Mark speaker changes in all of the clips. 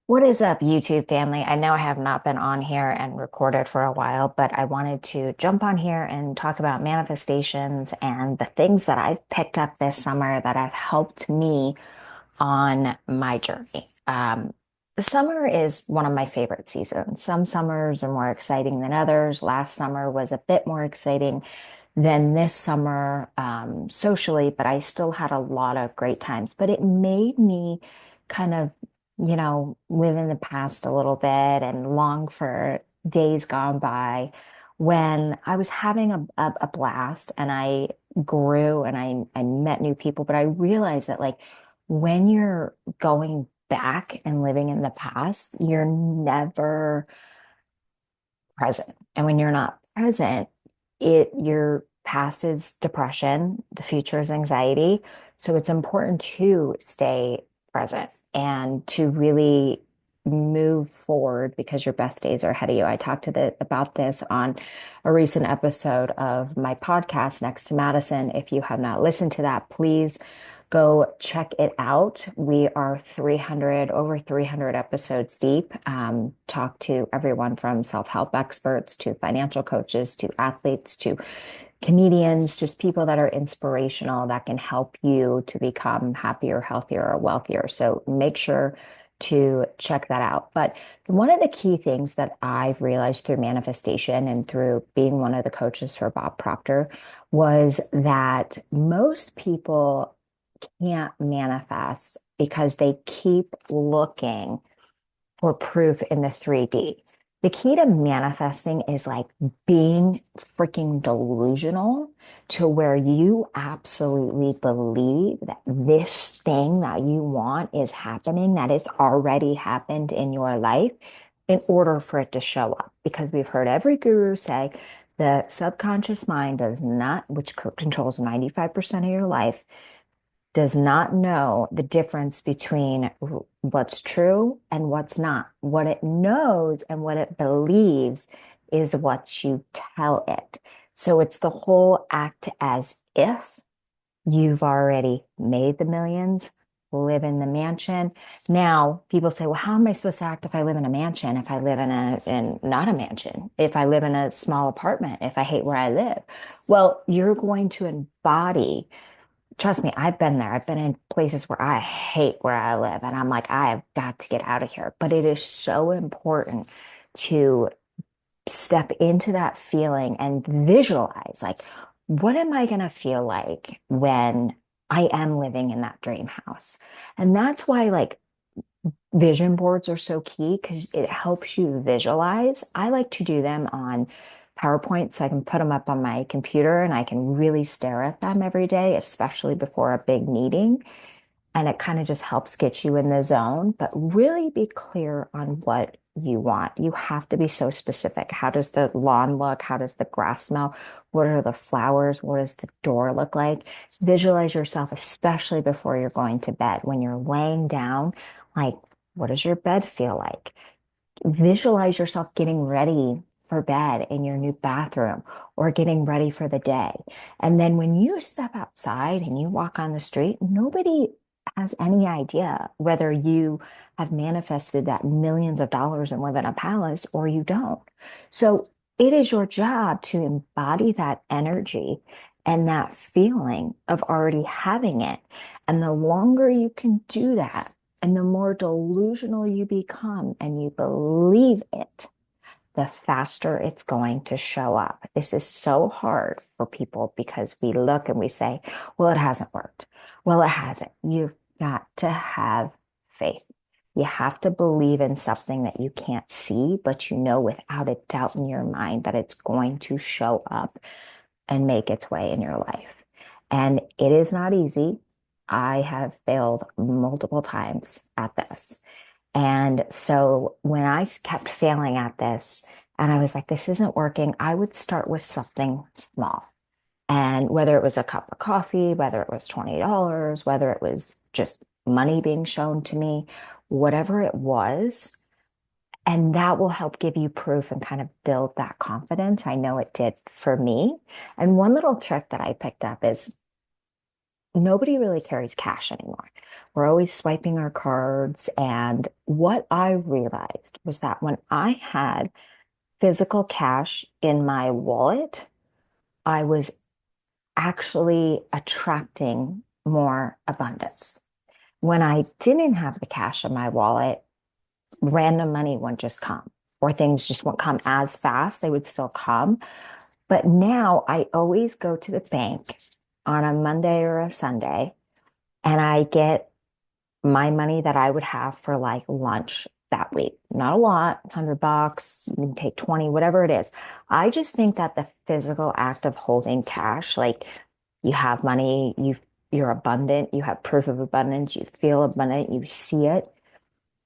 Speaker 1: What is up, YouTube family? I know I have not been on here and recorded for a while, but I wanted to jump on here and talk about manifestations and the things that I've picked up this summer that have helped me on my journey. The summer is one of my favorite seasons. Some summers are more exciting than others. Last summer was a bit more exciting than this summer, socially, but I still had a lot of great times. But it made me kind of, live in the past a little bit and long for days gone by when I was having a blast and I grew and I met new people. But I realized that, like, when you're going back and living in the past, you're never present. And when you're not present, your past is depression, the future is anxiety. So it's important to stay present and to really move forward because your best days are ahead of you. I talked about this on a recent episode of my podcast, Next to Madison. If you have not listened to that, please go check it out. We are over 300 episodes deep. Talk to everyone from self-help experts to financial coaches to athletes to comedians, just people that are inspirational that can help you to become happier, healthier, or wealthier. So make sure to check that out. But one of the key things that I've realized through manifestation and through being one of the coaches for Bob Proctor was that most people can't manifest because they keep looking for proof in the 3D. The key to manifesting is like being freaking delusional to where you absolutely believe that this thing that you want is happening, that it's already happened in your life in order for it to show up. Because we've heard every guru say the subconscious mind does not, which controls 95% of your life, does not know the difference between what's true and what's not. What it knows and what it believes is what you tell it. So it's the whole act as if you've already made the millions, live in the mansion. Now, people say, well, how am I supposed to act if I live in a mansion, if I live in not a mansion, if I live in a small apartment, if I hate where I live? Well, you're going to embody. Trust me, I've been there. I've been in places where I hate where I live, and I'm like, I have got to get out of here. But it is so important to step into that feeling and visualize, like, what am I going to feel like when I am living in that dream house? And that's why, like, vision boards are so key because it helps you visualize. I like to do them on PowerPoint so I can put them up on my computer and I can really stare at them every day, especially before a big meeting. And it kind of just helps get you in the zone, but really be clear on what you want. You have to be so specific. How does the lawn look? How does the grass smell? What are the flowers? What does the door look like? Visualize yourself, especially before you're going to bed. When you're laying down, like, what does your bed feel like? Visualize yourself getting ready for bed in your new bathroom or getting ready for the day. And then when you step outside and you walk on the street, nobody has any idea whether you have manifested that millions of dollars and live in a palace or you don't. So it is your job to embody that energy and that feeling of already having it. And the longer you can do that, and the more delusional you become and you believe it, the faster it's going to show up. This is so hard for people because we look and we say, well, it hasn't worked. Well, it hasn't. You've got to have faith. You have to believe in something that you can't see, but you know without a doubt in your mind that it's going to show up and make its way in your life. And it is not easy. I have failed multiple times at this. And so when I kept failing at this and I was like, this isn't working, I would start with something small. And whether it was a cup of coffee, whether it was $20, whether it was just money being shown to me, whatever it was, and that will help give you proof and kind of build that confidence. I know it did for me. And one little trick that I picked up is nobody really carries cash anymore. We're always swiping our cards. And what I realized was that when I had physical cash in my wallet, I was actually attracting more abundance. When I didn't have the cash in my wallet, random money wouldn't just come, or things just won't come as fast. They would still come. But now I always go to the bank on a Monday or a Sunday and I get my money that I would have for like lunch that week. Not a lot, $100, you can take 20, whatever it is. I just think that the physical act of holding cash, like you have money, you're abundant, you have proof of abundance, you feel abundant, you see it,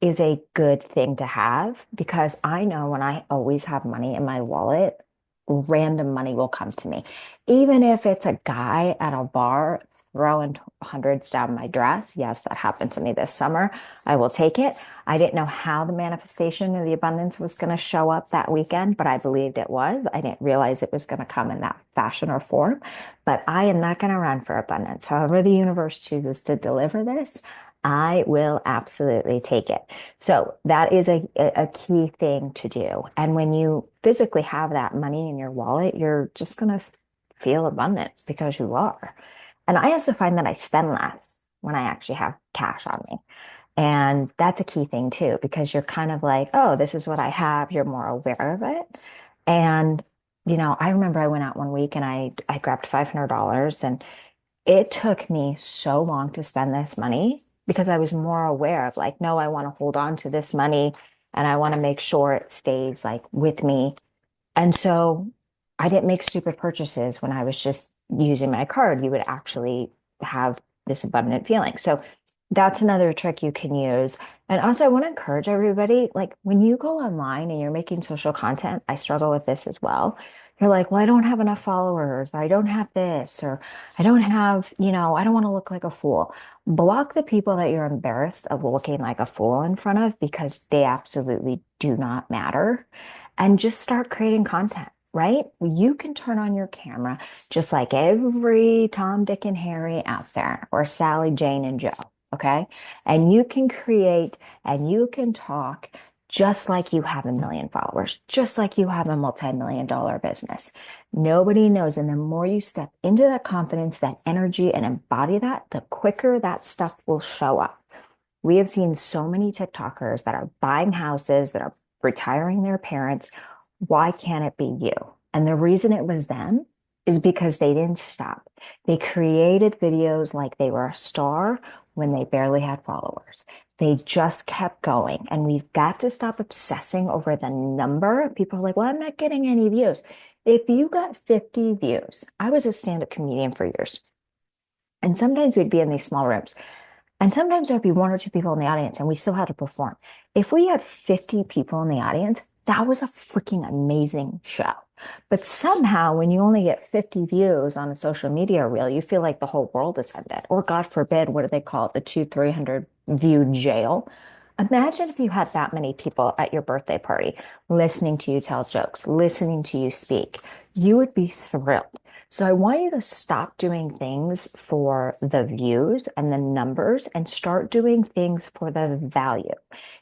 Speaker 1: is a good thing to have because I know when I always have money in my wallet, random money will come to me. Even if it's a guy at a bar throwing hundreds down my dress. Yes, that happened to me this summer. I will take it. I didn't know how the manifestation of the abundance was going to show up that weekend, but I believed it was. I didn't realize it was going to come in that fashion or form, but I am not going to run for abundance. However, the universe chooses to deliver this, I will absolutely take it. So that is a key thing to do. And when you physically have that money in your wallet, you're just going to feel abundant because you are. And I also find that I spend less when I actually have cash on me. And that's a key thing too, because you're kind of like, oh, this is what I have. You're more aware of it. And, I remember I went out one week and I grabbed $500 and it took me so long to spend this money because I was more aware of like, no, I want to hold on to this money and I want to make sure it stays like with me. And so I didn't make stupid purchases when I was just using my card. You would actually have this abundant feeling. So that's another trick you can use. And also, I want to encourage everybody, like when you go online and you're making social content, I struggle with this as well. You're like, well, I don't have enough followers, or I don't have this, or I don't have, I don't want to look like a fool. Block the people that you're embarrassed of looking like a fool in front of because they absolutely do not matter. And just start creating content, right? You can turn on your camera just like every Tom, Dick, and Harry out there, or Sally, Jane, and Joe. Okay. And you can create and you can talk just like you have a million followers, just like you have a multi-million dollar business. Nobody knows. And the more you step into that confidence, that energy, and embody that, the quicker that stuff will show up. We have seen so many TikTokers that are buying houses, that are retiring their parents. Why can't it be you? And the reason it was them is because they didn't stop. They created videos like they were a star when they barely had followers. They just kept going. And we've got to stop obsessing over the number. People are like, well, I'm not getting any views. If you got 50 views, I was a stand-up comedian for years. And sometimes we'd be in these small rooms. And sometimes there'd be one or two people in the audience and we still had to perform. If we had 50 people in the audience, that was a freaking amazing show. But somehow, when you only get 50 views on a social media reel, you feel like the whole world is ended. Or God forbid, what do they call it? The 300 view jail. Imagine if you had that many people at your birthday party listening to you tell jokes, listening to you speak. You would be thrilled. So I want you to stop doing things for the views and the numbers and start doing things for the value.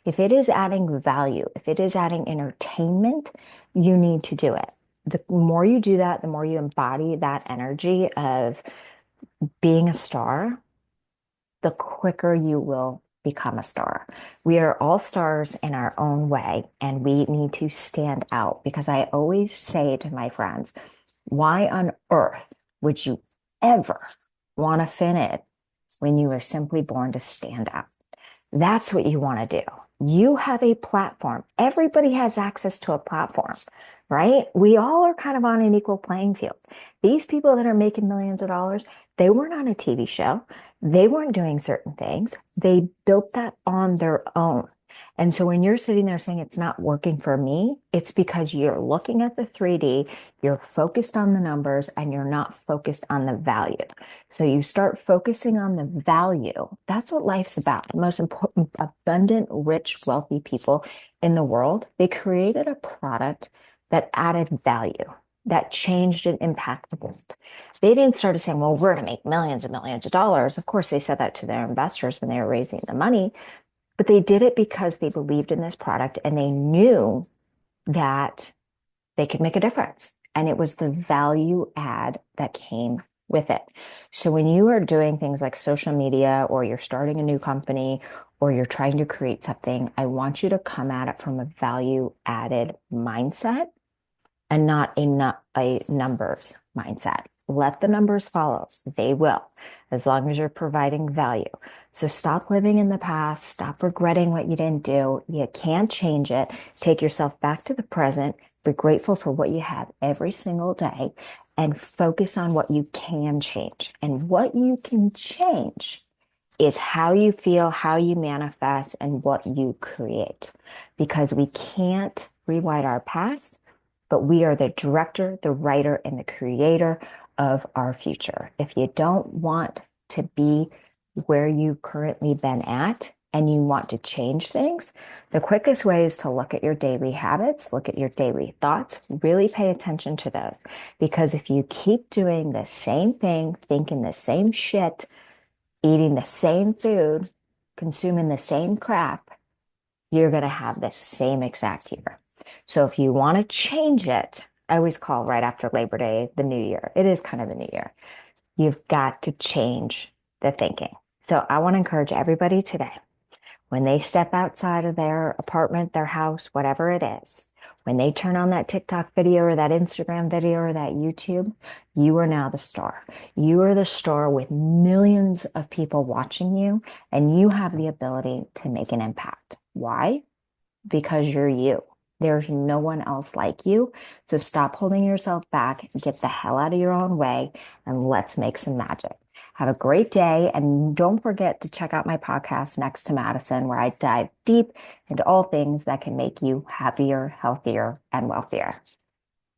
Speaker 1: If it is adding value, if it is adding entertainment, you need to do it. The more you do that, the more you embody that energy of being a star, the quicker you will become a star. We are all stars in our own way, and we need to stand out because I always say to my friends, why on earth would you ever want to fit in when you were simply born to stand out? That's what you want to do. You have a platform. Everybody has access to a platform, right? We all are kind of on an equal playing field. These people that are making millions of dollars, they weren't on a TV show. They weren't doing certain things. They built that on their own. And so when you're sitting there saying it's not working for me, it's because you're looking at the 3D, you're focused on the numbers, and you're not focused on the value. So you start focusing on the value. That's what life's about. The most important, abundant, rich, wealthy people in the world, they created a product that added value. that changed and impacted the world. They didn't start saying, well, we're going to make millions and millions of dollars. Of course, they said that to their investors when they were raising the money, but they did it because they believed in this product and they knew that they could make a difference. And it was the value add that came with it. So when you are doing things like social media or you're starting a new company or you're trying to create something, I want you to come at it from a value added mindset and not a numbers mindset. Let the numbers follow. They will, as long as you're providing value. So stop living in the past. Stop regretting what you didn't do. You can't change it. Take yourself back to the present. Be grateful for what you have every single day and focus on what you can change. And what you can change is how you feel, how you manifest, and what you create. Because we can't rewrite our past, but we are the director, the writer, and the creator of our future. If you don't want to be where you've currently been at and you want to change things, the quickest way is to look at your daily habits, look at your daily thoughts, really pay attention to those. Because if you keep doing the same thing, thinking the same shit, eating the same food, consuming the same crap, you're going to have the same exact year. So if you want to change it, I always call right after Labor Day the new year. It is kind of the new year. You've got to change the thinking. So I want to encourage everybody today, when they step outside of their apartment, their house, whatever it is, when they turn on that TikTok video or that Instagram video or that YouTube, you are now the star. You are the star with millions of people watching you, and you have the ability to make an impact. Why? Because you're you. There's no one else like you. So stop holding yourself back, get the hell out of your own way, and let's make some magic. Have a great day. And don't forget to check out my podcast, Next to Madison, where I dive deep into all things that can make you happier, healthier, and wealthier.